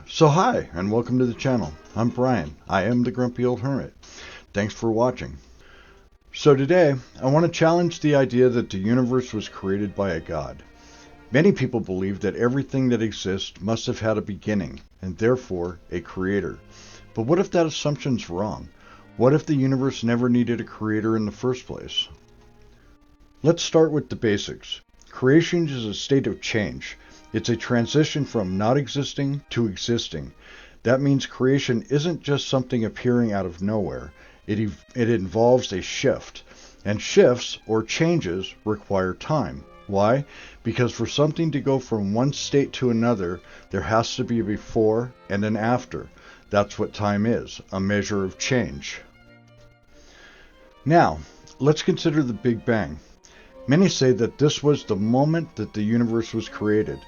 So hi, and welcome to the channel. I'm Brian. I am the Grumpy Old Hermit. Thanks for watching. So today, I want to challenge the idea that the universe was created by a god. Many people believe that everything that exists must have had a beginning, and therefore a creator. But what if that assumption's wrong? What if the universe never needed a creator in the first place? Let's start with the basics. Creation is a state of change. It's a transition from not existing to existing. That means creation isn't just something appearing out of nowhere. It involves a shift. And shifts, or changes, require time. Why? Because for something to go from one state to another, there has to be a before and an after. That's what time is, a measure of change. Now, let's consider the Big Bang. Many say that this was the moment that the universe was created.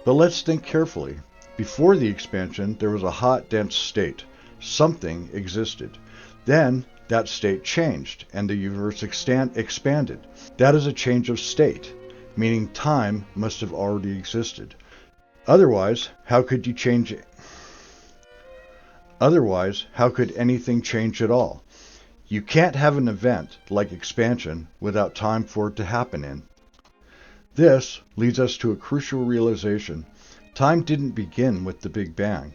But let's think carefully. Before the expansion, there was a hot, dense state. Something existed. Then, that state changed, and the universe expanded. That is a change of state, meaning time must have already existed. Otherwise, how could you change it? Otherwise, how could anything change at all? You can't have an event, like expansion, without time for it to happen in. This leads us to a crucial realization. Time didn't begin with the Big Bang.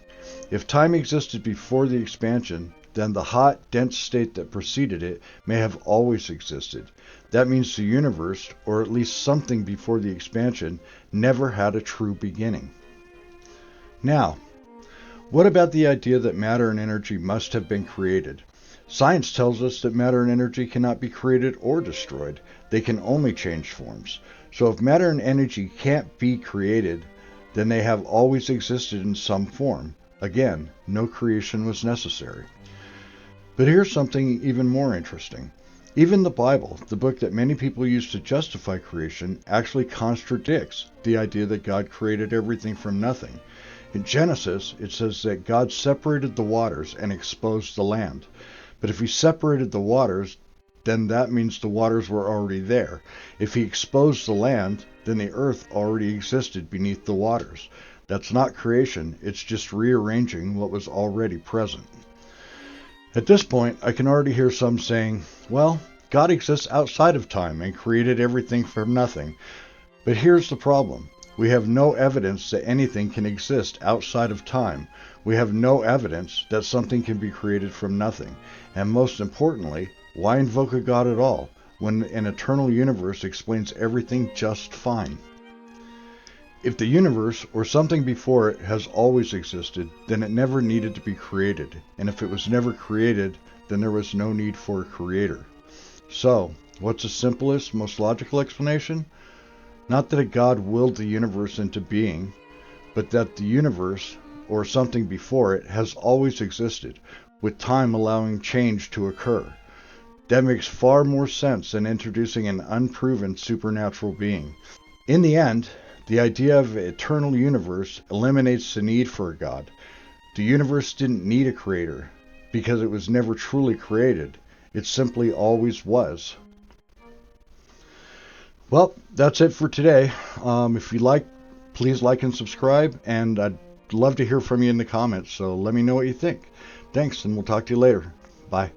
If time existed before the expansion, then the hot, dense state that preceded it may have always existed. That means the universe, or at least something before the expansion, never had a true beginning. Now, what about the idea that matter and energy must have been created? Science tells us that matter and energy cannot be created or destroyed. They can only change forms. So if matter and energy can't be created, then they have always existed in some form. Again, no creation was necessary. But here's something even more interesting. Even the Bible, the book that many people use to justify creation, actually contradicts the idea that God created everything from nothing. In Genesis, it says that God separated the waters and exposed the land. But if he separated the waters, then that means the waters were already there. If he exposed the land, then the earth already existed beneath the waters. That's not creation, it's just rearranging what was already present. At this point, I can already hear some saying, well, God exists outside of time and created everything from nothing. But here's the problem. We have no evidence that anything can exist outside of time. We have no evidence that something can be created from nothing. And most importantly, why invoke a God at all, when an eternal universe explains everything just fine? If the universe, or something before it, has always existed, then it never needed to be created. And if it was never created, then there was no need for a creator. So, what's the simplest, most logical explanation? Not that a God willed the universe into being, but that the universe, or something before it, has always existed, with time allowing change to occur. That makes far more sense than introducing an unproven supernatural being. In the end, the idea of an eternal universe eliminates the need for a God. The universe didn't need a creator, because it was never truly created. It simply always was. Well, that's it for today. If you like, please like and subscribe, and I'd love to hear from you in the comments, so let me know what you think. Thanks, and we'll talk to you later. Bye.